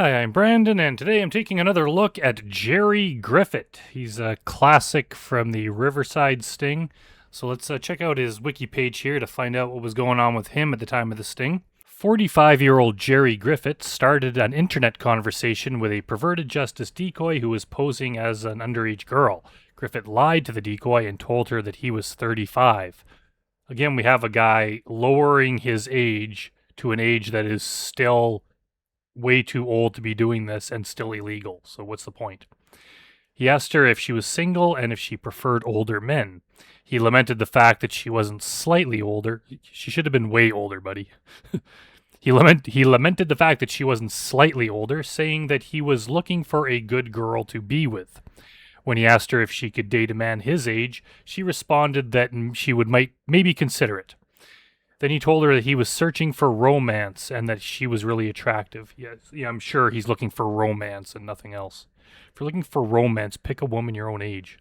Hi, I'm Brandon, and today I'm taking another look at Jerry Griffitt. He's a classic from the Riverside sting. So let's check out his wiki page here to find out what was going on with him at the time of the sting. 45-year-old Jerry Griffitt started an internet conversation with a perverted justice decoy who was posing as an underage girl. Griffitt lied to the decoy and told her that he was 35. Again, we have a guy lowering his age to an age that is still way too old to be doing this and still illegal. So what's the point? He asked her if she was single and if she preferred older men. He lamented the fact that she wasn't slightly older. She should have been way older, buddy. He lamented the fact that she wasn't slightly older, saying that he was looking for a good girl to be with. When he asked her if she could date a man his age, she responded that she would maybe consider it. Then he told her that he was searching for romance and that she was really attractive. Yeah, I'm sure he's looking for romance and nothing else. If you're looking for romance, pick a woman your own age.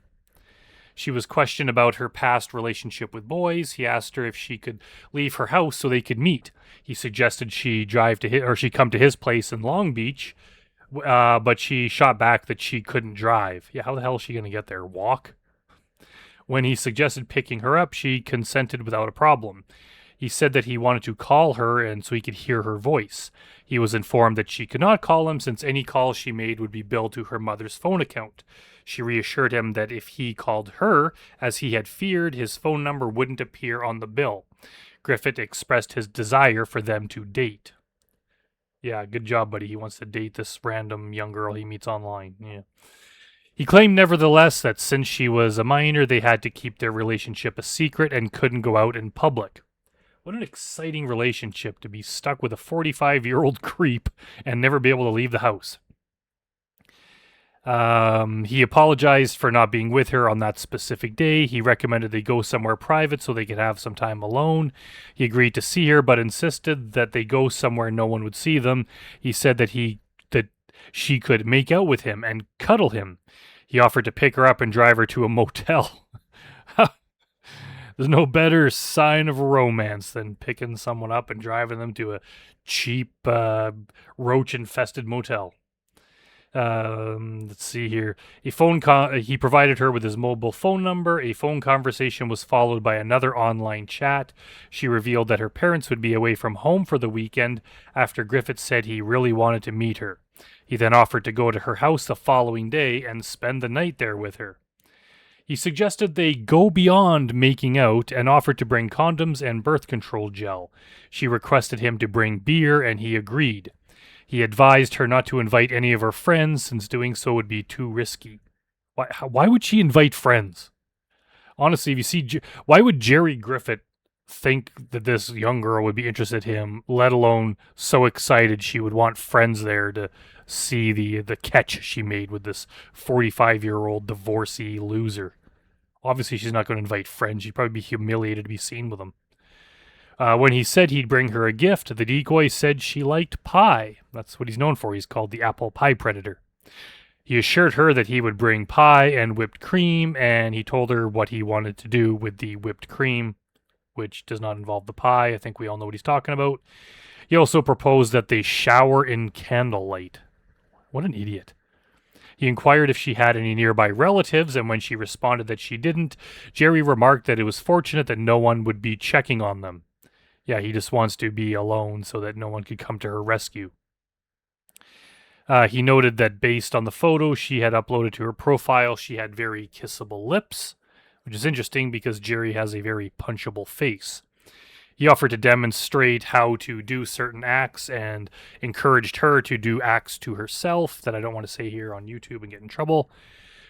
She was questioned about her past relationship with boys. He asked her if she could leave her house so they could meet. He suggested she she come to his place in Long Beach, but she shot back that she couldn't drive. Yeah, how the hell is she going to get there? Walk? When he suggested picking her up, she consented without a problem. He said that he wanted to call her and so he could hear her voice. He was informed that she could not call him since any call she made would be billed to her mother's phone account. She reassured him that if he called her, as he had feared, his phone number wouldn't appear on the bill. Griffitt expressed his desire for them to date. Yeah, good job, buddy. He wants to date this random young girl he meets online. Yeah. He claimed, nevertheless, that since she was a minor, they had to keep their relationship a secret and couldn't go out in public. What an exciting relationship to be stuck with a 45-year-old creep and never be able to leave the house. He apologized for not being with her on that specific day. He recommended they go somewhere private so they could have some time alone. He agreed to see her, but insisted that they go somewhere no one would see them. He said that she could make out with him and cuddle him. He offered to pick her up and drive her to a motel. There's no better sign of romance than picking someone up and driving them to a cheap, roach-infested motel. Let's see here. He provided her with his mobile phone number. A phone conversation was followed by another online chat. She revealed that her parents would be away from home for the weekend after Griffitt said he really wanted to meet her. He then offered to go to her house the following day and spend the night there with her. He suggested they go beyond making out and offered to bring condoms and birth control gel. She requested him to bring beer, and he agreed. He advised her not to invite any of her friends, since doing so would be too risky. Why would she invite friends? Honestly, if you see, why would Jerry Griffitt think that this young girl would be interested in him, let alone so excited she would want friends there to see the catch she made with this 45-year-old divorcee loser? Obviously, she's not going to invite friends. She'd probably be humiliated to be seen with him. When he said he'd bring her a gift, the decoy said she liked pie. That's what he's known for. He's called the apple pie predator. He assured her that he would bring pie and whipped cream, and he told her what he wanted to do with the whipped cream, which does not involve the pie. I think we all know what he's talking about. He also proposed that they shower in candlelight. What an idiot. He inquired if she had any nearby relatives, and when she responded that she didn't, Jerry remarked that it was fortunate that no one would be checking on them. Yeah, he just wants to be alone so that no one could come to her rescue. He noted that based on the photo she had uploaded to her profile, she had very kissable lips, which is interesting because Jerry has a very punchable face. He offered to demonstrate how to do certain acts and encouraged her to do acts to herself that I don't want to say here on YouTube and get in trouble.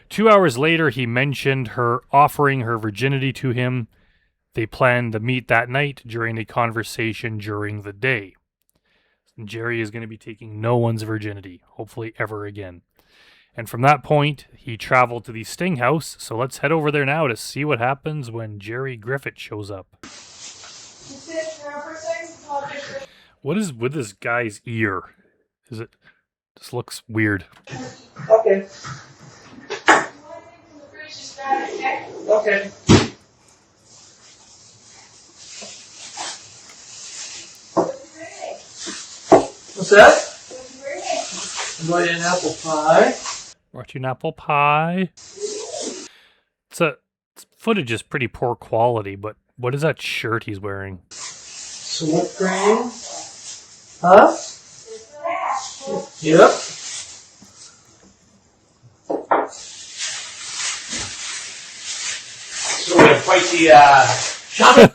2 hours later, he mentioned her offering her virginity to him. They planned to meet that night during a conversation during the day. And Jerry is going to be taking no one's virginity, hopefully ever again. And from that point, he traveled to the Sting house. So let's head over there now to see what happens when Jerry Griffitt shows up. What is with this guy's ear? This looks weird. Okay. Okay. What's that? I'm going to an apple pie. Brought you an apple pie. Footage is pretty poor quality, but what is that shirt he's wearing? Some whipped cream. Huh? Yep. So we have quite the shopping.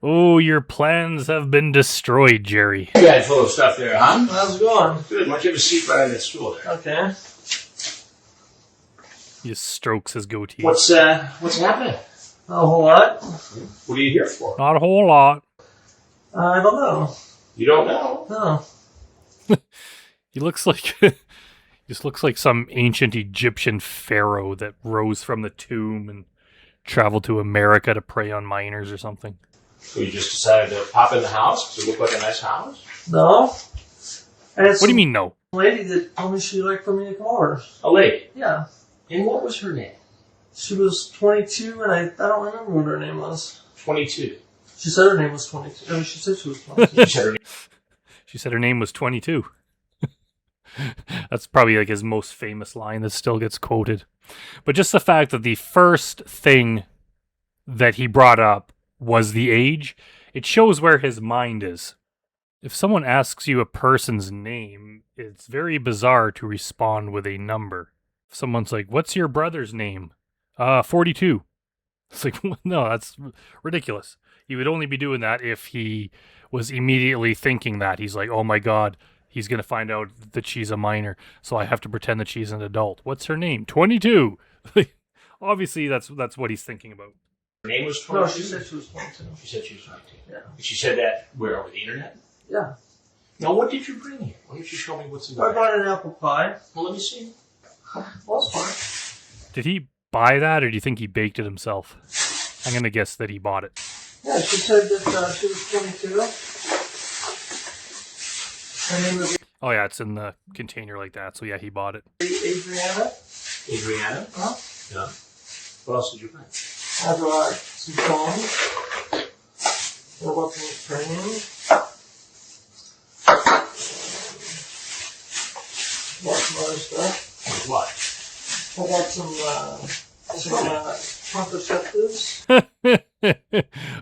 Oh, your plans have been destroyed, Jerry. You had full of stuff there, huh? How's it going? Good. Why don't you have a seat right on that stool there? Okay. He just strokes his goatee. What's happening? A whole lot. What are you here for? Not a whole lot. I don't know. You don't know? No. He looks like just looks like some ancient Egyptian pharaoh that rose from the tomb and traveled to America to prey on miners or something. So you just decided to pop in the house because it looked like a nice house? No. What do you mean, no? Lady that told me she'd like for me to come over. A lady. Yeah. And what was her name? She was 22, and I don't remember what her name was. 22. She said her name was 22. I mean, she said she was 22. She said her name was 22. That's probably like his most famous line that still gets quoted. But just the fact that the first thing that he brought up was the age, it shows where his mind is. If someone asks you a person's name, it's very bizarre to respond with a number. If someone's like, "What's your brother's name?" 42. It's like, no, that's ridiculous. He would only be doing that if he was immediately thinking that. He's like, oh my God, he's going to find out that she's a minor, so I have to pretend that she's an adult. What's her name? 22. Obviously, that's what he's thinking about. Her name was 22? No, she said she was 22. She said she was 22. Yeah. She said that where, over the internet? Yeah. Now, what did you bring here? Why don't you show me what's in the I bag? brought an apple pie. Well, let me see. Well, it's fine. Did he buy that, or do you think he baked it himself? I'm going to guess that he bought it. Yeah, she said that she was 22. Her name was Oh, yeah, it's in the container like that, so yeah, he bought it. Adriana. Adriana? Huh? Yeah. What else did you bring? I brought some phones. There was some training. Bought some other stuff. With what? I got some contraceptives.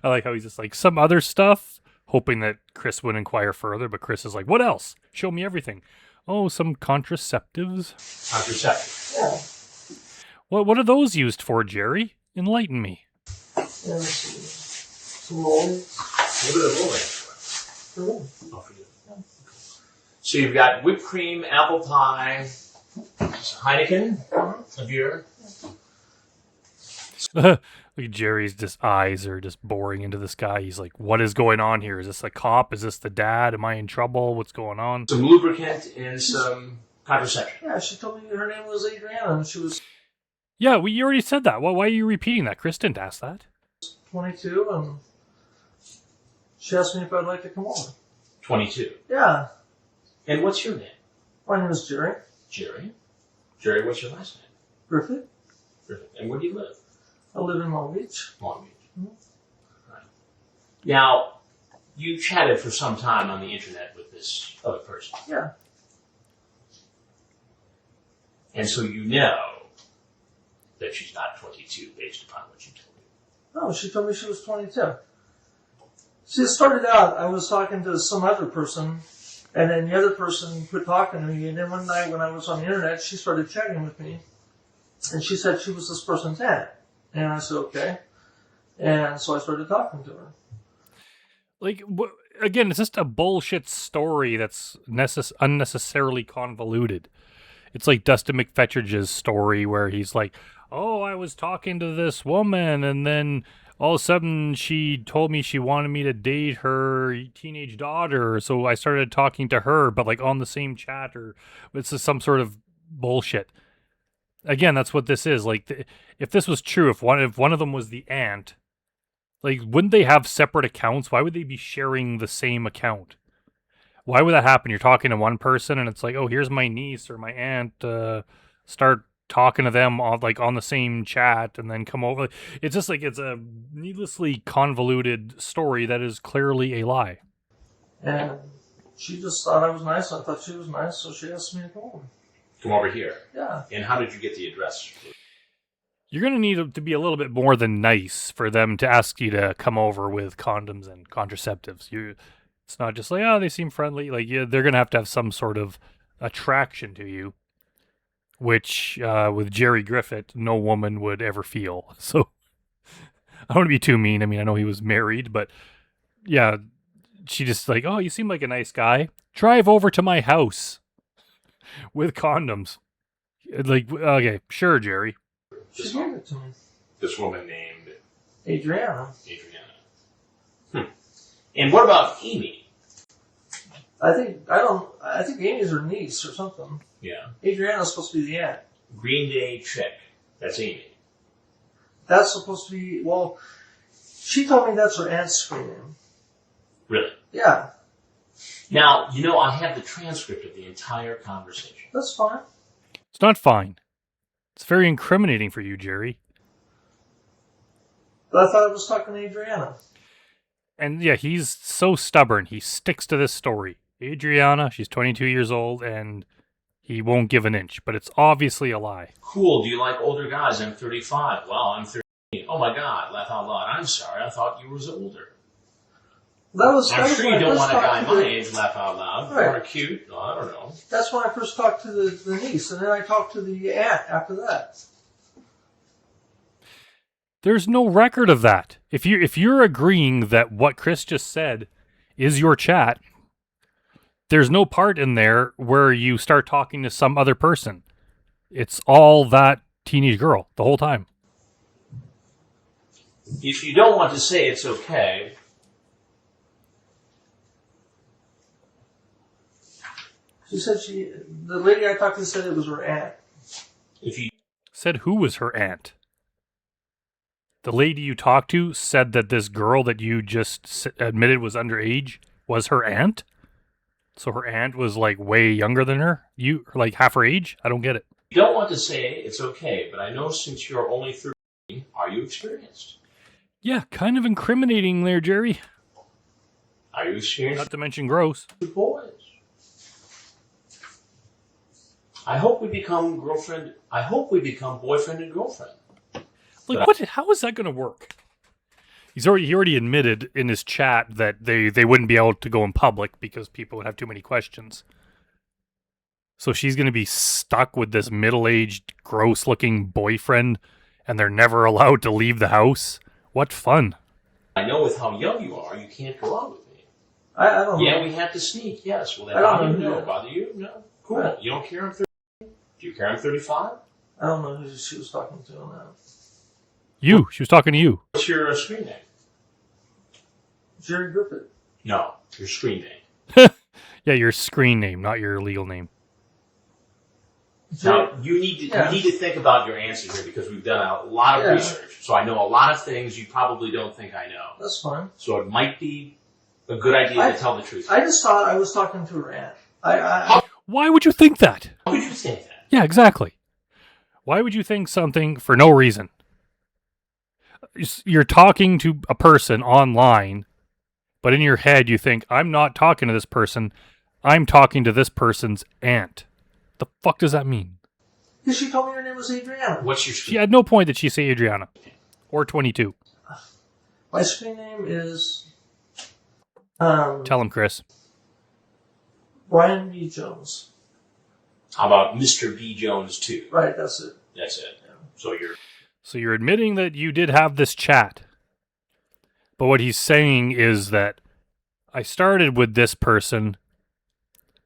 I like how he's just like, some other stuff, hoping that Chris would inquire further, but Chris is like, what else? Show me everything. Oh, some contraceptives? Contraceptive. Yeah. What are those used for, Jerry? Enlighten me. And some rolls. What are the rolls for? For Oh, for you. Yeah. So you've got whipped cream, apple pie, Heineken, a beer. Look at Jerry's just eyes are just boring into the sky. He's like, what is going on here? Is this a cop? Is this the dad? Am I in trouble? What's going on? Some lubricant and some contraception. Yeah, she told me her name was Adriana and she was Yeah, you already said that. Why are you repeating that? Chris didn't ask that. 22 and she asked me if I'd like to come over. 22. Yeah. And what's your name? My name is Jerry. Jerry. Jerry, what's your last name? Griffitt. Griffith. And where do you live? I live in Long Beach. Long Beach. Right. Now, you chatted for some time on the internet with this other person. Yeah. And so you know that she's not 22 based upon what you told me. No, she told me she was 22. See, it started out, I was talking to some other person, and then the other person quit talking to me, and then one night when I was on the internet, she started chatting with me, and she said she was this person's aunt. And I said, okay. And so I started talking to her. Like, again, it's just a bullshit story that's unnecessarily convoluted. It's like Dustin McFetridge's story where he's like, oh, I was talking to this woman, and then all of a sudden she told me she wanted me to date her teenage daughter, so I started talking to her, but like on the same chat, or it's just some sort of bullshit. Again, that's what this is. Like, if this was true, if one of them was the aunt, like, wouldn't they have separate accounts? Why would they be sharing the same account? Why would that happen? You're talking to one person, and it's like, oh, here's my niece or my aunt. Start talking to them on the same chat, and then come over. It's just like it's a needlessly convoluted story that is clearly a lie. And She just thought I was nice. I thought she was nice, so she asked me to come over. Come over here. Yeah. And how did you get the address? You're going to need to be a little bit more than nice for them to ask you to come over with condoms and contraceptives. It's not just like, oh, they seem friendly. Like, yeah, they're going to have some sort of attraction to you, which with Jerry Griffitt, no woman would ever feel. So I don't want to be too mean. I mean, I know he was married, but yeah, she just like, oh, you seem like a nice guy. Drive over to my house with condoms. Like, okay, sure, Jerry. She gave it to me. This woman named Adriana. And what about Amy? I think Amy's her niece or something. Yeah. Adriana's supposed to be the aunt. Green Day chick. That's Amy. That's supposed to be, well, she told me that's her aunt's screen name. Really? Yeah. Now, I have the transcript of the entire conversation. That's fine. It's not fine. It's very incriminating for you, Jerry. But I thought I was talking to Adriana. And yeah, he's so stubborn. He sticks to this story. Adriana, she's 22 years old, and he won't give an inch. But it's obviously a lie. Cool. Do you like older guys? I'm 35. Well, I'm 13. Oh my God. Laugh out loud. I'm sorry. I thought you was older. I'm sure you don't want a guy my age. Laugh out loud. Right. Or cute. No, I don't know. That's when I first talked to the niece, and then I talked to the aunt after that. There's no record of that. If you're agreeing that what Chris just said is your chat, there's no part in there where you start talking to some other person. It's all that teenage girl the whole time. If you don't want to say it's okay, She said the lady I talked to said it was her aunt. if you Said who was her aunt? The lady you talked to said that this girl that you just admitted was underage was her aunt? So her aunt was like way younger than her? Like half her age? I don't get it. don't want to say it's okay, but I know since you're only 13, are you experienced? Yeah, kind of incriminating there, Jerry. Are you experienced Not to mention gross. with boys? I hope we become boyfriend and girlfriend. Like, what? How is that going to work? He already admitted in his chat that they wouldn't be able to go in public because people would have too many questions. So she's going to be stuck with this middle-aged, gross-looking boyfriend, and they're never allowed to leave the house? What fun. I know with how young you are, you can't go out with me. I don't know. Yeah, we have to sneak, yes. Will that I don't bother you? know. No. Bother you? No. Cool. Right. You don't care I'm 13? Do you care I'm 35? I don't know who she was talking to on that. You. She was talking to you. What's your screen name? Jerry Griffitt. No, your screen name. Yeah, your screen name, not your legal name. Now, you need to think about your answer here because we've done a lot of research. So I know a lot of things you probably don't think I know. That's fine. So it might be a good idea to tell the truth. I just thought I was talking to her aunt. Why would you think that? How could you say that? Yeah, exactly. Why would you think something for no reason? You're talking to a person online, but in your head you think, I'm not talking to this person, I'm talking to this person's aunt. The fuck does that mean? Because she told me her name was Adriana. What's your She screen had no point that she say Adriana. Or 22. My screen name is Tell him, Chris. Brian B. Jones. How about Mr. B. Jones 2? Right, that's it. That's it. Yeah. So you're admitting that you did have this chat. But what he's saying is that I started with this person,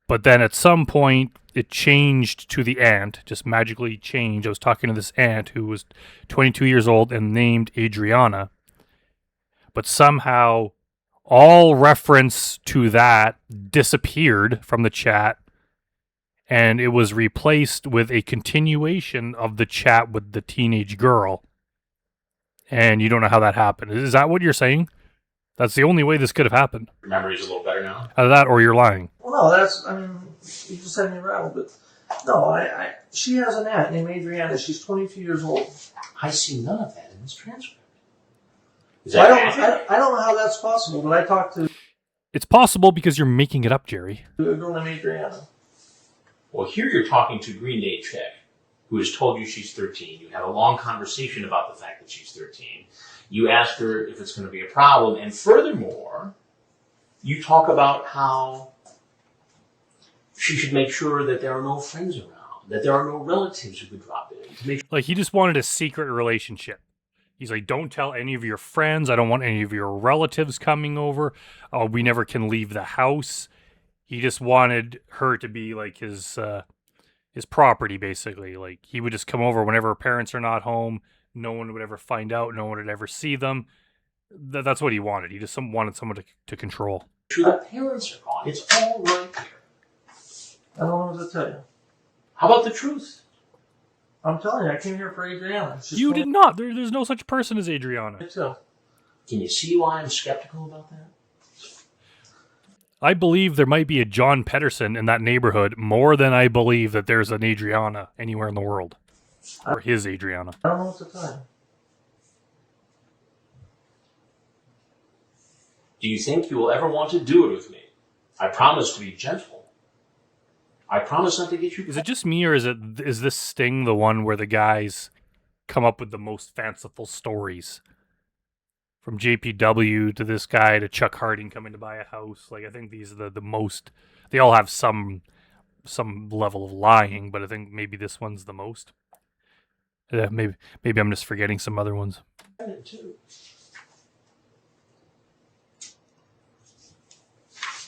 but then at some point it changed to the aunt, just magically changed. I was talking to this aunt who was 22 years old and named Adriana. But somehow all reference to that disappeared from the chat, and it was replaced with a continuation of the chat with the teenage girl. And you don't know how that happened. Is that what you're saying? That's the only way this could have happened. your memory's a little better now? Uh, Either that or you're lying. Well, no, you just had me rattled, but no, she has an aunt named Adriana. She's 22 years old. I see none of that in this transcript. Is So I that accurate? don't know how that's possible, but I talked to It's possible because you're making it up, Jerry. A girl named Adriana. Well, here you're talking to Green Day Chick, who has told you she's 13. You had a long conversation about the fact that she's 13. You ask her if it's going to be a problem. And furthermore, you talk about how she should make sure that there are no friends around, that there are no relatives who could drop in. To make Like, he just wanted a secret relationship. He's like, don't tell any of your friends. I don't want any of your relatives coming over. We never can leave the house. He just wanted her to be like his property, basically. Like, he would just come over whenever her parents are not home. No one would ever find out. No one would ever see them. That's what he wanted. He just wanted someone to control. sure the parents are gone. It's all right there. I don't know what to tell you. How about the truth? I'm telling you, I came here for Adriana. You did not. There's no such person as Adriana. Me too. Can you see why I'm skeptical about that? I believe there might be a John Pedersen in that neighborhood more than I believe that there's an Adriana anywhere in the world. Or his Adriana. I don't know what to tell you. Do you think you will ever want to do it with me? I promise to be gentle. I promise not to get you... Is it just me, or is this Sting the one where the guys come up with the most fanciful stories? From JPW to this guy to Chuck Harding coming to buy a house. Like, I think these are the most... They all have some level of lying, but I think maybe this one's the most. Maybe I'm just forgetting some other ones.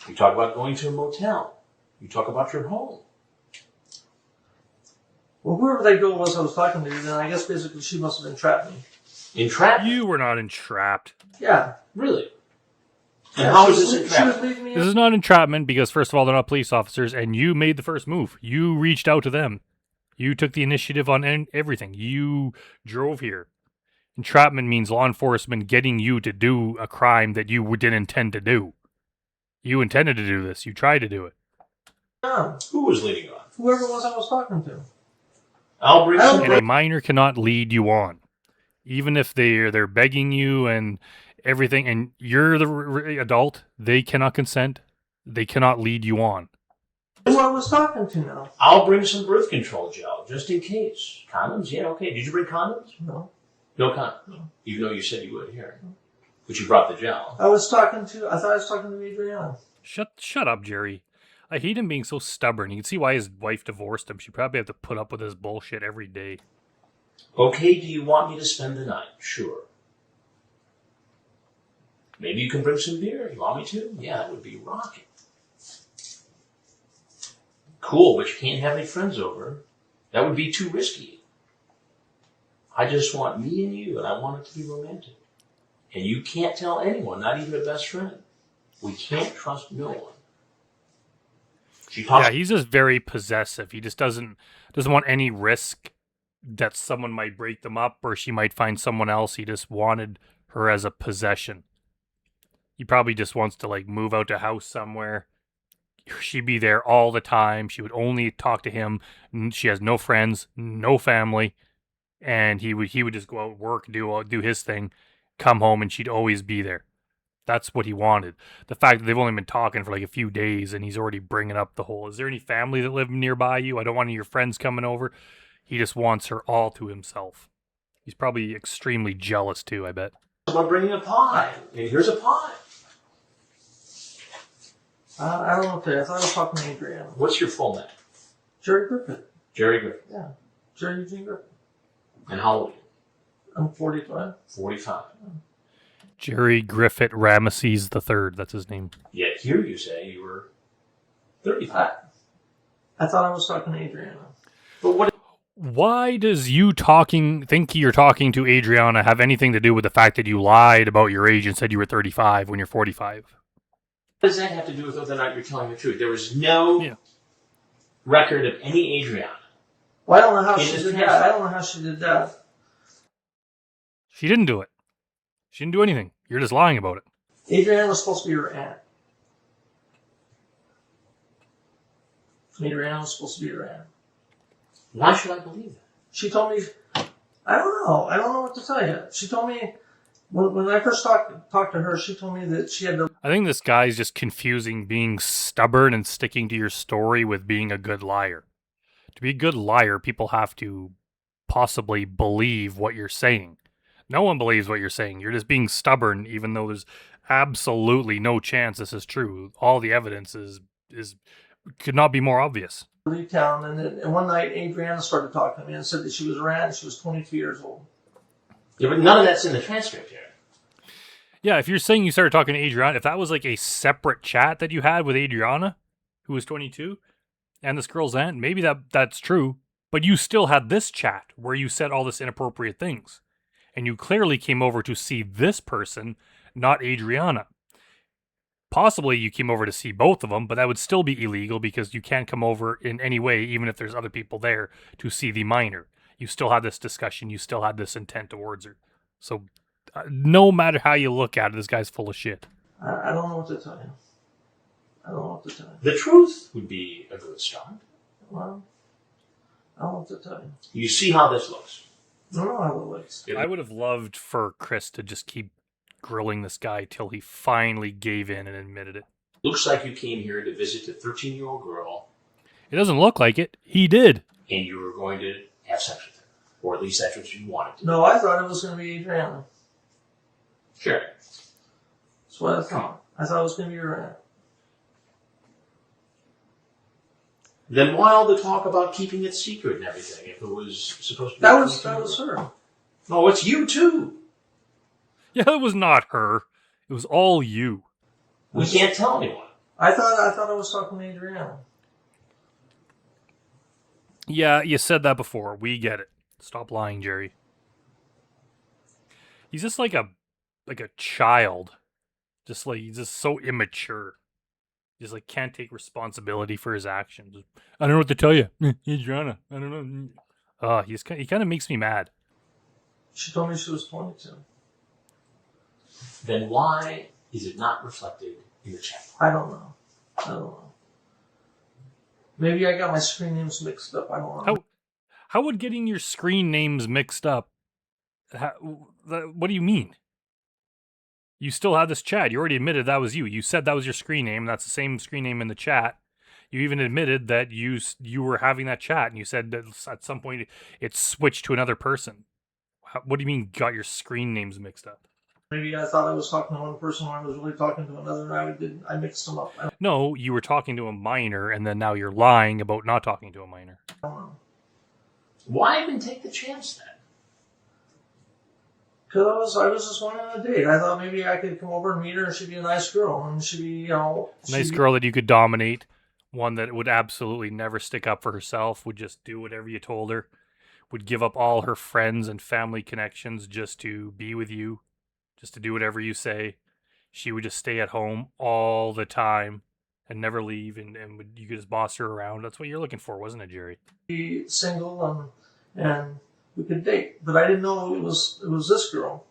You talk about going to a motel. You talk about your home. Well, whoever that girl was I was talking to, then I guess basically she must have entrapped me. Entrapped? You were not entrapped. Yeah. Really? And how is this She was entrapment? leading me This is not entrapment because, first of all, they're not police officers, and you made the first move. You reached out to them. You took the initiative on everything. You drove here. Entrapment means law enforcement getting you to do a crime that you didn't intend to do. You intended to do this. You tried to do it. Yeah. Who was leading on? Whoever it was I was talking to. I'll bring some... And a minor cannot lead you on. Even if they're begging you and everything, and you're the adult, they cannot consent. They cannot lead you on. Who I was talking to now. I'll bring some birth control gel, just in case. Condoms? Yeah, okay. Did you bring condoms? No. No condoms? No. Even though you said you would here. But you brought the gel. I thought I was talking to Adriana. Shut up, Jerry. I hate him being so stubborn. You can see why his wife divorced him. She probably had to put up with his bullshit every day. Okay, do you want me to spend the night? Sure. Maybe you can bring some beer. You want me to? Yeah, that would be rocking. Cool, but you can't have any friends over. That would be too risky. I just want me and you, and I want it to be romantic. And you can't tell anyone, not even a best friend. We can't trust no one. Yeah, he's just very possessive. He just doesn't want any risk that someone might break them up or she might find someone else. He just wanted her as a possession. He probably just wants to like move out to a house somewhere. She'd be there all the time. She would only talk to him. She has no friends, no family, and he would just go out, work, do his thing, come home, and she'd always be there. That's what he wanted. The fact that they've only been talking for like a few days and he's already bringing up the whole, is there any family that live nearby you? I don't want any of your friends coming over. He just wants her all to himself. He's probably extremely jealous too, I bet. I'm bringing a pie. And here's a pie. I don't know what to tell you. I thought I was talking to Adriana. What's your full name? Jerry Griffitt. Jerry Griffitt. Yeah. Jerry Eugene Griffitt. And how old are you? I'm 45. 45. Jerry Griffitt Ramesses III. That's his name. Yet here you say you were 35. I thought I was talking to Adriana. But what? Why does you think you're talking to Adriana have anything to do with the fact that you lied about your age and said you were 35 when you're 45? What does that have to do with whether or not you're telling the truth? There was no record of any Adriana. Well, I don't know how she did that. I don't know how she did that. She didn't do it. She didn't do anything. You're just lying about it. Adriana was supposed to be her aunt. Adriana was supposed to be her aunt. Why should I believe that? She told me, I don't know. I don't know what to tell you. She told me, when I first talked to her, she told me that she had to... I think this guy's just confusing being stubborn and sticking to your story with being a good liar. To be a good liar, people have to possibly believe what you're saying. No one believes what you're saying. You're just being stubborn, even though there's absolutely no chance this is true. All the evidence is could not be more obvious. Leave town, and one night Adriana started talking to me and said that she was around and she was 22 years old. Yeah, but none of that's in the transcript here. Yeah, if you're saying you started talking to Adriana, if that was like a separate chat that you had with Adriana, who was 22, and this girl's aunt, maybe that's true. But you still had this chat where you said all this inappropriate things. And you clearly came over to see this person, not Adriana. Possibly you came over to see both of them, but that would still be illegal because you can't come over in any way, even if there's other people there, to see the minor. You still had this discussion. You still had this intent towards her. So no matter how you look at it, this guy's full of shit. I don't know what to tell you. I don't know what to tell you. The truth would be a good start. Well, I don't know what to tell you. You see how this looks. I don't know how it looks. I would have loved for Chris to just keep grilling this guy till he finally gave in and admitted it. Looks like you came here to visit a 13-year-old girl. It doesn't look like it. He did. And you were going to have sex with her. Or at least that's what you wanted to do. No, I thought it was going to be Adriana. Sure. That's what I thought. I thought it was going to be your aunt. Then why all the talk about keeping it secret and everything if it was supposed to be... That was her. No, it's you too. Yeah, it was not her. It was all you. We can't tell anyone. I thought I was talking to Adriana. Yeah, you said that before. We get it. Stop lying, Jerry. He's just like a child. Just like he's just so immature. Just like can't take responsibility for his actions. I don't know what to tell you. Adriana. I don't know. He kind of makes me mad. She told me she was 22. Then why is it not reflected in the chat? I don't know. Maybe I got my screen names mixed up. I don't know. How would getting your screen names mixed up? What do you mean? You still have this chat. You already admitted that was you. You said that was your screen name. That's the same screen name in the chat. You even admitted that you were having that chat, and you said that at some point it switched to another person. What do you mean got your screen names mixed up? Maybe I thought I was talking to one person when I was really talking to another, and I mixed them up. No, you were talking to a minor, and then now you're lying about not talking to a minor. I don't know. Why even take the chance then? Because I was just going on a date. I thought maybe I could come over and meet her, and she'd be a nice girl, and she'd be, Nice girl that you could dominate. One that would absolutely never stick up for herself, would just do whatever you told her, would give up all her friends and family connections just to be with you, just to do whatever you say. She would just stay at home all the time and never leave, and you could just boss her around. That's what you're looking for, wasn't it, Jerry? Be single and we could date, but I didn't know it was this girl.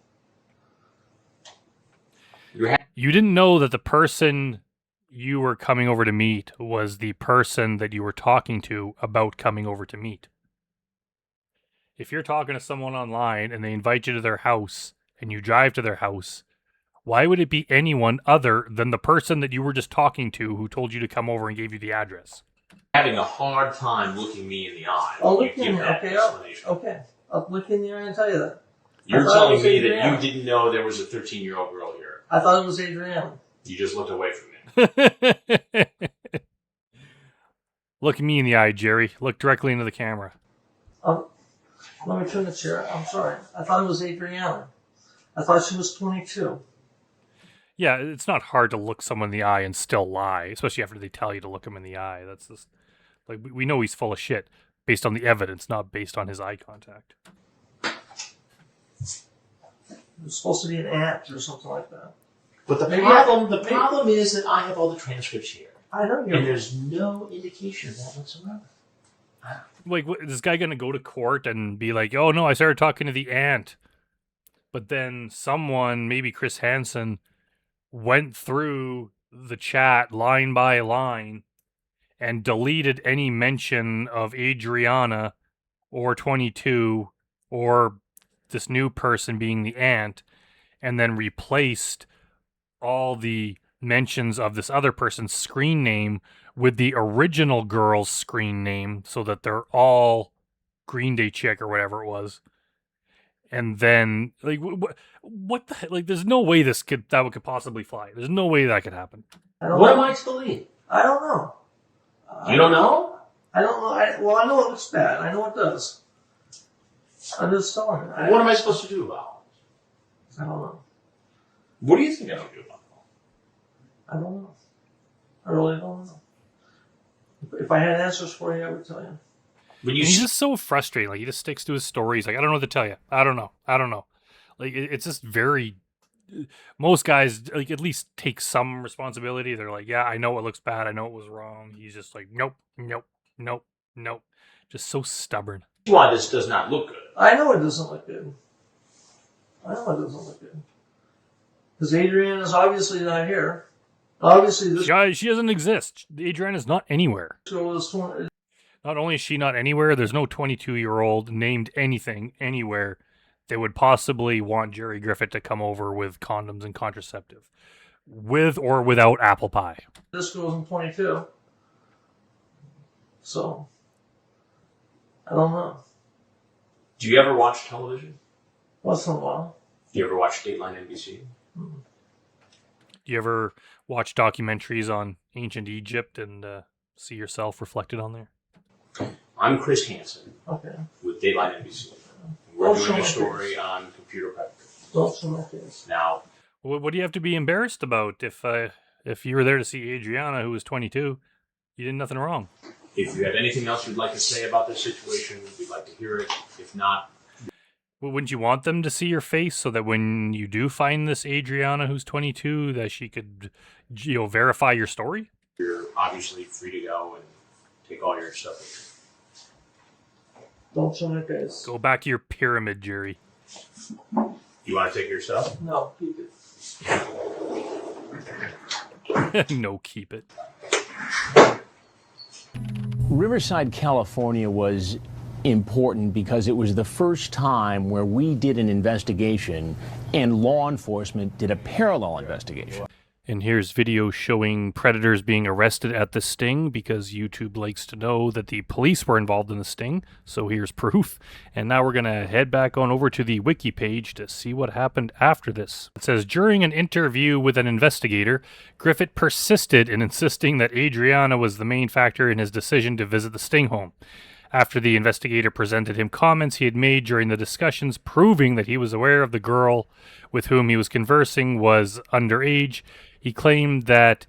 You didn't know that the person you were coming over to meet was the person that you were talking to about coming over to meet. If you're talking to someone online and they invite you to their house and you drive to their house, why would it be anyone other than the person that you were just talking to who told you to come over and gave you the address? Having a hard time looking me in the eye. I'll look You in give there. that explanation. Okay. I'll look in there and tell you that. You're I thought it telling was me that Adriana. you didn't know there was a 13-year-old girl here. I thought it was Adriana. You just looked away from me. Look me in the eye, Jerry. Look directly into the camera. Let me turn the chair. I'm sorry. I thought it was Adriana. I thought she was 22. Yeah, it's not hard to look someone in the eye and still lie, especially after they tell you to look him in the eye. That's just like we know he's full of shit based on the evidence, not based on his eye contact. It was supposed to be an aunt or something like that. But the Maybe problem is that I have all the transcripts here. I know And there's no indication of that whatsoever. Like, is this guy gonna go to court and be like, "Oh no, I started talking to the aunt," but then someone, maybe Chris Hansen, went through the chat line by line and deleted any mention of Adriana or 22 or this new person being the aunt, and then replaced all the mentions of this other person's screen name with the original girl's screen name so that they're all Green Day chick or whatever it was. And then, like, what the heck? Like, there's no way that could possibly fly. There's no way that could happen. What am I to believe? I don't know. You don't know? I don't know. Well, I know it looks bad. I know it does. I'm just telling you. What am I supposed to do about it? I don't know. What do you think I should do about it? I don't know. I really don't know. If I had answers for you, I would tell you. But he's just so frustrating. Like, he just sticks to his stories. Like, I don't know what to tell you. I don't know. Like, it's just very. Most guys, like, at least take some responsibility. They're like, yeah, I know it looks bad. I know it was wrong. He's just like, nope. Just so stubborn. Why this does not look good. I know it doesn't look good. Because Adrienne is obviously not here. Obviously, this she doesn't exist. Adrienne is not anywhere. girl is 20. Not only is she not anywhere, there's no 22-year-old named anything anywhere that would possibly want Jerry Griffitt to come over with condoms and contraceptive, with or without apple pie. This girl's 22. So, I don't know. Do you ever watch television? Once in a while. Do you ever watch Dateline NBC? Mm-hmm. Do you ever watch documentaries on ancient Egypt and see yourself reflected on there? I'm Chris Hansen with Dateline NBC. We're doing a story on computer predators. Don't show my face. Now, what do you have to be embarrassed about if you were there to see Adriana, who was 22? You did nothing wrong. If you have anything else you'd like to say about this situation, we'd like to hear it. If not... Well, wouldn't you want them to see your face so that when you do find this Adriana who's 22, that she could, verify your story? You're obviously free to go and take all your stuff with you. Don't show my face. Go back to your pyramid, Jerry. You want to take your stuff? No, keep it. No, keep it. Riverside, California was important because it was the first time where we did an investigation and law enforcement did a parallel investigation. And here's video showing predators being arrested at the sting because YouTube likes to know that the police were involved in the sting. So here's proof. And now we're going to head back on over to the wiki page to see what happened after this. It says, during an interview with an investigator, Griffitt persisted in insisting that Adriana was the main factor in his decision to visit the sting home. After the investigator presented him comments he had made during the discussions proving that he was aware of the girl with whom he was conversing was underage, he claimed that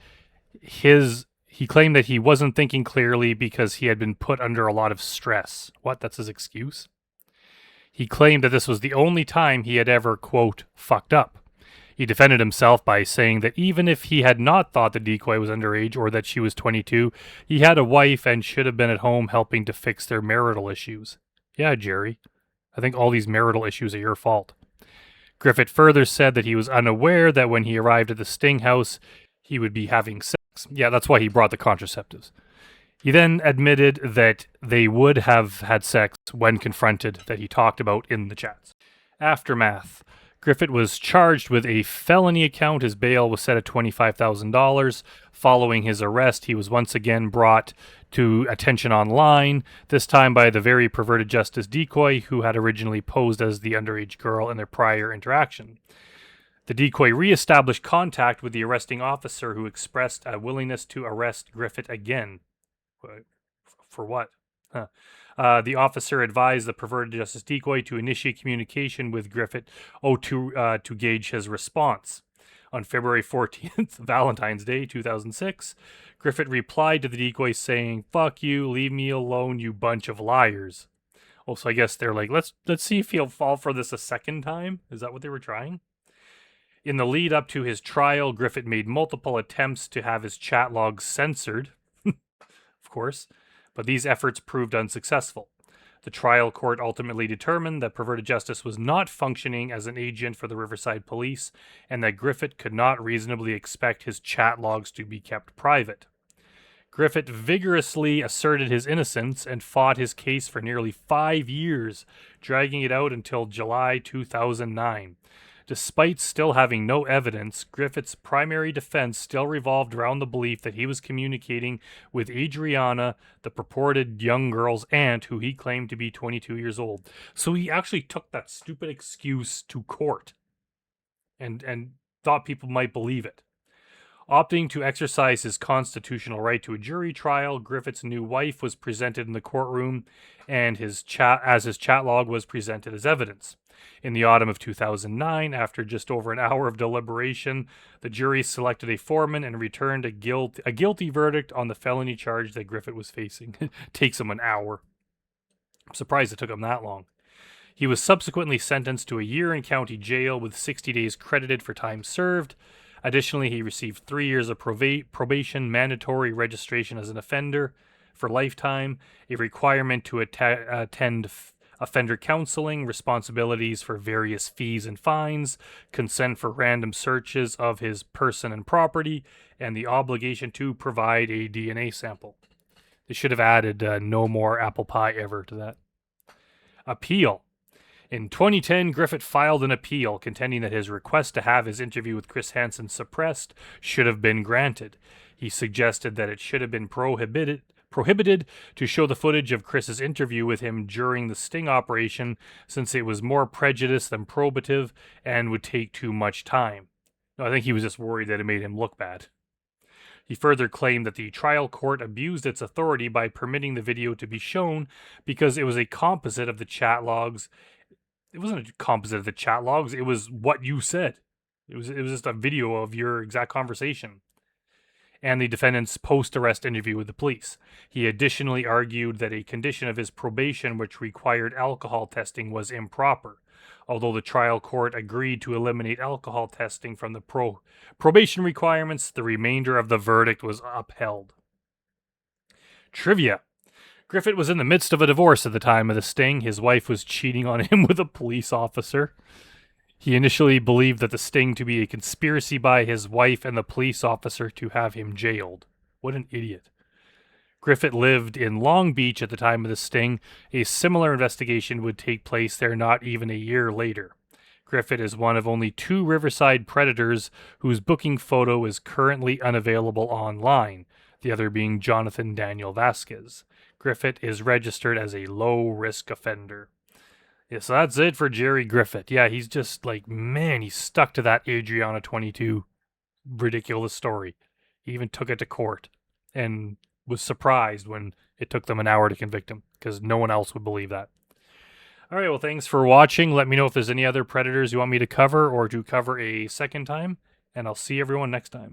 he wasn't thinking clearly because he had been put under a lot of stress. What? That's his excuse? He claimed that this was the only time he had ever, quote, fucked up. He defended himself by saying that even if he had not thought the decoy was underage or that she was 22, he had a wife and should have been at home helping to fix their marital issues. Yeah, Jerry. I think all these marital issues are your fault. Griffitt further said that he was unaware that when he arrived at the sting house, he would be having sex. Yeah, that's why he brought the contraceptives. He then admitted that they would have had sex when confronted, that he talked about in the chats. Aftermath. Griffitt was charged with a felony account. His bail was set at $25,000. Following his arrest, he was once again brought to attention online, this time by the very perverted Justice Decoy, who had originally posed as the underage girl in their prior interaction. The decoy re-established contact with the arresting officer, who expressed a willingness to arrest Griffitt again. For what? The officer advised the perverted Justice Decoy to initiate communication with Griffitt to gauge his response. On February 14th, Valentine's Day, 2006, Griffitt replied to the decoy saying, "Fuck you, leave me alone, you bunch of liars." Oh, so I guess they're like, let's see if he'll fall for this a second time? Is that what they were trying? In the lead up to his trial, Griffitt made multiple attempts to have his chat logs censored, of course, but these efforts proved unsuccessful. The trial court ultimately determined that Perverted Justice was not functioning as an agent for the Riverside Police and that Griffitt could not reasonably expect his chat logs to be kept private. Griffitt vigorously asserted his innocence and fought his case for nearly 5 years, dragging it out until July 2009. Despite still having no evidence, Griffitt's primary defense still revolved around the belief that he was communicating with Adriana, the purported young girl's aunt, who he claimed to be 22 years old. So he actually took that stupid excuse to court and thought people might believe it. Opting to exercise his constitutional right to a jury trial, Griffitt's new wife was presented in the courtroom, and his chat log was presented as evidence. In the autumn of 2009, after just over an hour of deliberation, the jury selected a foreman and returned a guilty verdict on the felony charge that Griffitt was facing. It takes him an hour. I'm surprised it took him that long. He was subsequently sentenced to a year in county jail with 60 days credited for time served. Additionally, he received 3 years of probation, mandatory registration as an offender for lifetime, a requirement to attend offender counseling, responsibilities for various fees and fines, consent for random searches of his person and property, and the obligation to provide a DNA sample. They should have added no more apple pie ever to that. Appeal. In 2010, Griffitt filed an appeal contending that his request to have his interview with Chris Hansen suppressed should have been granted. He suggested that it should have been prohibited to show the footage of Chris's interview with him during the sting operation, since it was more prejudice than probative and would take too much time. No, I think he was just worried that it made him look bad. He further claimed that the trial court abused its authority by permitting the video to be shown because it was a composite of the chat logs. It wasn't a composite of the chat logs. It was what you said. It was just a video of your exact conversation. And the defendant's post-arrest interview with the police. He additionally argued that a condition of his probation which required alcohol testing was improper. Although the trial court agreed to eliminate alcohol testing from the probation requirements, the remainder of the verdict was upheld. Trivia. Griffitt was in the midst of a divorce at the time of the sting. His wife was cheating on him with a police officer. He initially believed that the sting to be a conspiracy by his wife and the police officer to have him jailed. What an idiot. Griffitt lived in Long Beach at the time of the sting. A similar investigation would take place there not even a year later. Griffitt is one of only 2 Riverside predators whose booking photo is currently unavailable online, the other being Jonathan Daniel Vasquez. Griffitt is registered as a low-risk offender. Yeah, so that's it for Jerry Griffitt. Yeah, he's just like, man, he's stuck to that Adriana 22 ridiculous story. He even took it to court and was surprised when it took them an hour to convict him because no one else would believe that. All right, well, thanks for watching. Let me know if there's any other predators you want me to cover or to cover a second time, and I'll see everyone next time.